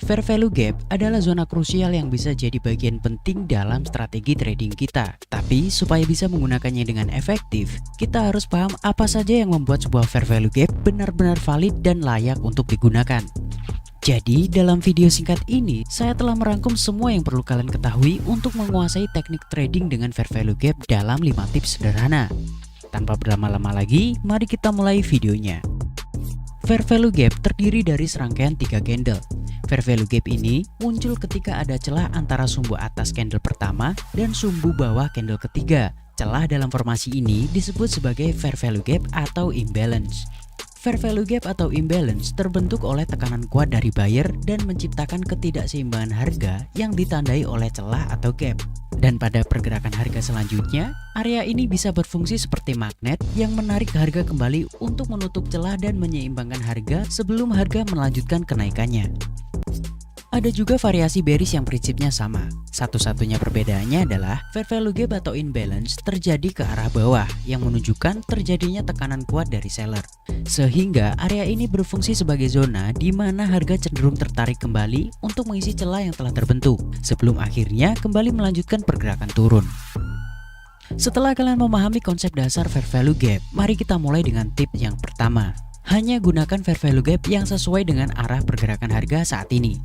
Fair value gap adalah zona krusial yang bisa jadi bagian penting dalam strategi trading kita. Tapi supaya bisa menggunakannya dengan efektif, kita harus paham apa saja yang membuat sebuah fair value gap benar-benar valid dan layak untuk digunakan. Jadi dalam video singkat ini, saya telah merangkum semua yang perlu kalian ketahui untuk menguasai teknik trading dengan fair value gap dalam 5 tips sederhana. Tanpa berlama-lama lagi, mari kita mulai videonya. Fair value gap terdiri dari serangkaian 3 candle. Fair value gap ini muncul ketika ada celah antara sumbu atas candle pertama dan sumbu bawah candle ketiga. Celah dalam formasi ini disebut sebagai fair value gap atau imbalance. Fair value gap atau imbalance terbentuk oleh tekanan kuat dari buyer dan menciptakan ketidakseimbangan harga yang ditandai oleh celah atau gap. Dan pada pergerakan harga selanjutnya, area ini bisa berfungsi seperti magnet yang menarik harga kembali untuk menutup celah dan menyeimbangkan harga sebelum harga melanjutkan kenaikannya. Ada juga variasi bearish yang prinsipnya sama. Satu-satunya perbedaannya adalah fair value gap atau imbalance terjadi ke arah bawah yang menunjukkan terjadinya tekanan kuat dari seller. Sehingga area ini berfungsi sebagai zona di mana harga cenderung tertarik kembali untuk mengisi celah yang telah terbentuk sebelum akhirnya kembali melanjutkan pergerakan turun. Setelah kalian memahami konsep dasar fair value gap, mari kita mulai dengan tip yang pertama. Hanya gunakan fair value gap yang sesuai dengan arah pergerakan harga saat ini.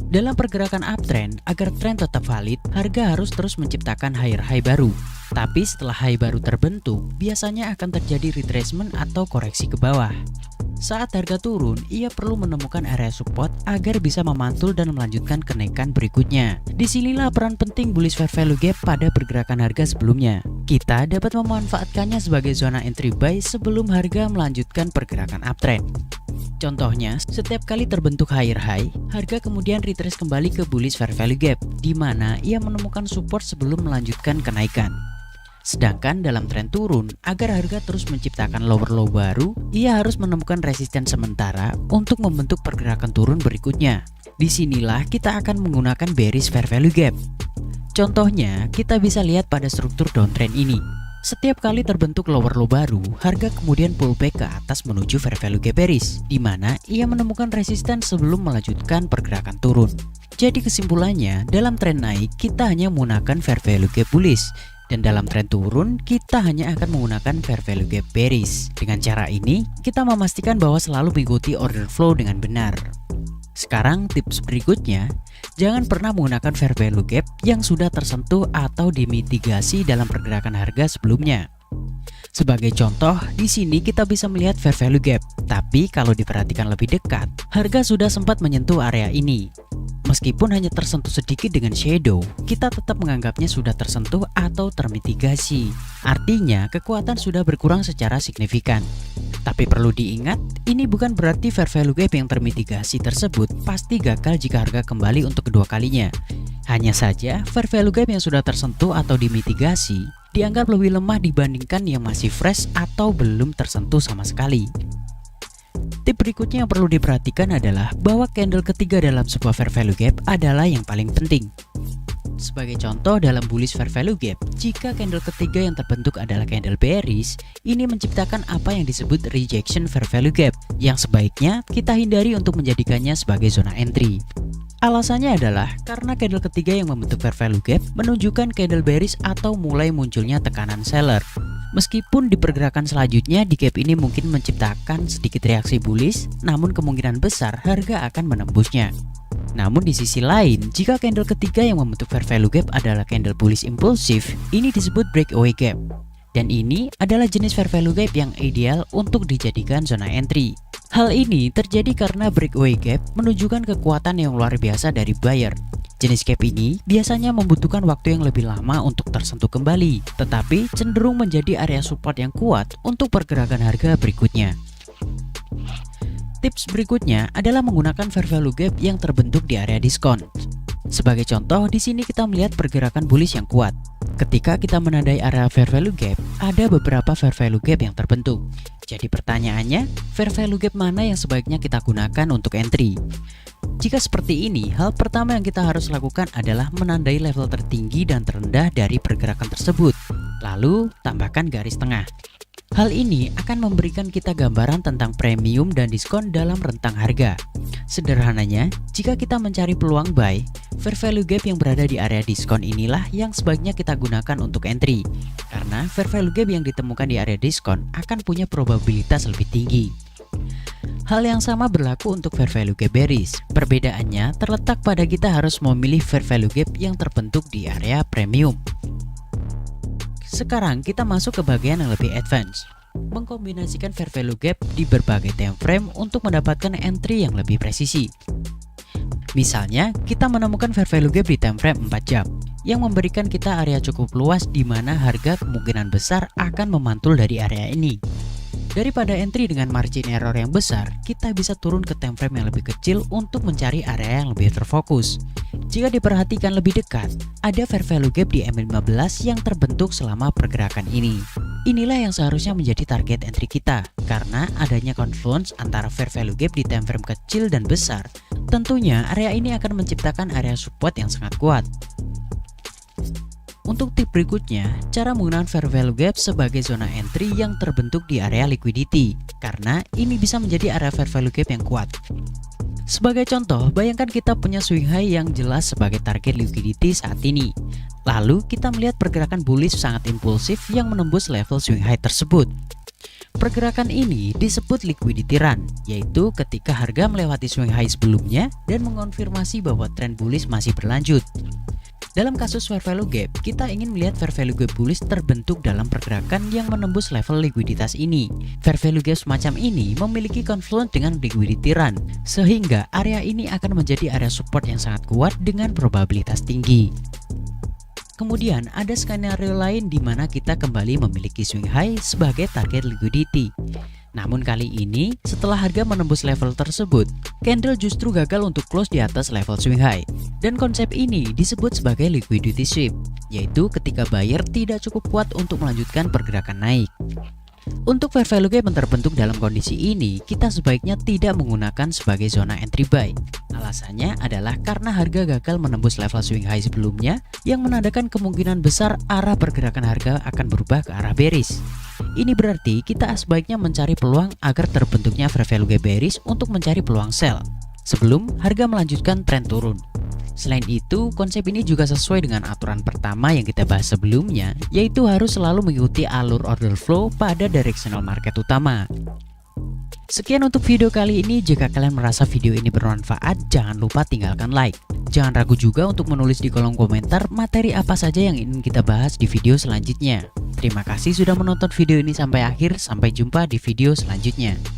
Dalam pergerakan uptrend, agar tren tetap valid, harga harus terus menciptakan higher high baru. Tapi setelah high baru terbentuk, biasanya akan terjadi retracement atau koreksi ke bawah. Saat harga turun, ia perlu menemukan area support agar bisa memantul dan melanjutkan kenaikan berikutnya. Disinilah peran penting bullish fair value gap pada pergerakan harga sebelumnya. Kita dapat memanfaatkannya sebagai zona entry buy sebelum harga melanjutkan pergerakan uptrend. Contohnya, setiap kali terbentuk higher high, harga kemudian retrace kembali ke bullish fair value gap, di mana ia menemukan support sebelum melanjutkan kenaikan. Sedangkan dalam tren turun, agar harga terus menciptakan lower low baru, ia harus menemukan resisten sementara untuk membentuk pergerakan turun berikutnya. Disinilah kita akan menggunakan bearish fair value gap. Contohnya, kita bisa lihat pada struktur downtrend ini. Setiap kali terbentuk lower low baru, harga kemudian pullback ke atas menuju fair value gap bearish, di mana ia menemukan resisten sebelum melanjutkan pergerakan turun. Jadi kesimpulannya, dalam tren naik kita hanya menggunakan fair value gap bullish, dan dalam tren turun kita hanya akan menggunakan fair value gap bearish. Dengan cara ini, kita memastikan bahwa selalu mengikuti order flow dengan benar. Sekarang tips berikutnya, jangan pernah menggunakan fair value gap yang sudah tersentuh atau dimitigasi dalam pergerakan harga sebelumnya. Sebagai contoh, di sini kita bisa melihat fair value gap, tapi kalau diperhatikan lebih dekat, harga sudah sempat menyentuh area ini. Meskipun hanya tersentuh sedikit dengan shadow, kita tetap menganggapnya sudah tersentuh atau termitigasi. Artinya, kekuatan sudah berkurang secara signifikan. Tapi perlu diingat, ini bukan berarti fair value gap yang termitigasi tersebut pasti gagal jika harga kembali untuk kedua kalinya. Hanya saja, fair value gap yang sudah tersentuh atau dimitigasi dianggap lebih lemah dibandingkan yang masih fresh atau belum tersentuh sama sekali. Tip berikutnya yang perlu diperhatikan adalah bahwa candle ketiga dalam sebuah fair value gap adalah yang paling penting. Sebagai contoh dalam bullish fair value gap, jika candle ketiga yang terbentuk adalah candle bearish, ini menciptakan apa yang disebut rejection fair value gap, yang sebaiknya kita hindari untuk menjadikannya sebagai zona entry. Alasannya adalah karena candle ketiga yang membentuk fair value gap menunjukkan candle bearish atau mulai munculnya tekanan seller. Meskipun di pergerakan selanjutnya di gap ini mungkin menciptakan sedikit reaksi bullish, namun kemungkinan besar harga akan menembusnya. Namun di sisi lain, jika candle ketiga yang membentuk fair value gap adalah candle bullish impulsif, ini disebut breakaway gap. Dan ini adalah jenis fair value gap yang ideal untuk dijadikan zona entry. Hal ini terjadi karena breakaway gap menunjukkan kekuatan yang luar biasa dari buyer. Jenis gap ini biasanya membutuhkan waktu yang lebih lama untuk tersentuh kembali, tetapi cenderung menjadi area support yang kuat untuk pergerakan harga berikutnya. Tips berikutnya adalah menggunakan fair value gap yang terbentuk di area diskon. Sebagai contoh, di sini kita melihat pergerakan bullish yang kuat. Ketika kita menandai area fair value gap, ada beberapa fair value gap yang terbentuk. Jadi pertanyaannya, fair value gap mana yang sebaiknya kita gunakan untuk entry? Jika seperti ini, hal pertama yang kita harus lakukan adalah menandai level tertinggi dan terendah dari pergerakan tersebut. Lalu, tambahkan garis tengah. Hal ini akan memberikan kita gambaran tentang premium dan diskon dalam rentang harga. Sederhananya, jika kita mencari peluang buy, fair value gap yang berada di area diskon inilah yang sebaiknya kita gunakan untuk entry. Karena fair value gap yang ditemukan di area diskon akan punya probabilitas lebih tinggi. Hal yang sama berlaku untuk fair value gap bearish. Perbedaannya terletak pada kita harus memilih fair value gap yang terbentuk di area premium. Sekarang kita masuk ke bagian yang lebih advance, mengkombinasikan fair value gap di berbagai time frame untuk mendapatkan entry yang lebih presisi. Misalnya, kita menemukan fair value gap di time frame 4 jam yang memberikan kita area cukup luas di mana harga kemungkinan besar akan memantul dari area ini. Daripada entry dengan margin error yang besar, kita bisa turun ke time frame yang lebih kecil untuk mencari area yang lebih terfokus. Jika diperhatikan lebih dekat, ada fair value gap di M15 yang terbentuk selama pergerakan ini. Inilah yang seharusnya menjadi target entry kita, karena adanya confluence antara fair value gap di time frame kecil dan besar. Tentunya area ini akan menciptakan area support yang sangat kuat. Untuk tip berikutnya, cara menggunakan fair value gap sebagai zona entry yang terbentuk di area liquidity, karena ini bisa menjadi area fair value gap yang kuat. Sebagai contoh, bayangkan kita punya swing high yang jelas sebagai target liquidity saat ini. Lalu kita melihat pergerakan bullish sangat impulsif yang menembus level swing high tersebut. Pergerakan ini disebut liquidity run, yaitu ketika harga melewati swing high sebelumnya dan mengonfirmasi bahwa tren bullish masih berlanjut. Dalam kasus fair value gap, kita ingin melihat fair value gap bullish terbentuk dalam pergerakan yang menembus level likuiditas ini. Fair value gap semacam ini memiliki confluence dengan liquidity run, sehingga area ini akan menjadi area support yang sangat kuat dengan probabilitas tinggi. Kemudian ada skenario lain di mana kita kembali memiliki swing high sebagai target liquidity. Namun kali ini, setelah harga menembus level tersebut, candle justru gagal untuk close di atas level swing high. Dan konsep ini disebut sebagai liquidity sweep, yaitu ketika buyer tidak cukup kuat untuk melanjutkan pergerakan naik. Untuk fair value gap yang terbentuk dalam kondisi ini, kita sebaiknya tidak menggunakan sebagai zona entry buy. Alasannya adalah karena harga gagal menembus level swing high sebelumnya, yang menandakan kemungkinan besar arah pergerakan harga akan berubah ke arah bearish. Ini berarti kita sebaiknya mencari peluang agar terbentuknya fair value gap bearish untuk mencari peluang sell sebelum harga melanjutkan tren turun. Selain itu, konsep ini juga sesuai dengan aturan pertama yang kita bahas sebelumnya, yaitu harus selalu mengikuti alur order flow pada directional market utama. Sekian untuk video kali ini. Jika kalian merasa video ini bermanfaat, jangan lupa tinggalkan like. Jangan ragu juga untuk menulis di kolom komentar materi apa saja yang ingin kita bahas di video selanjutnya. Terima kasih sudah menonton video ini sampai akhir. Sampai jumpa di video selanjutnya.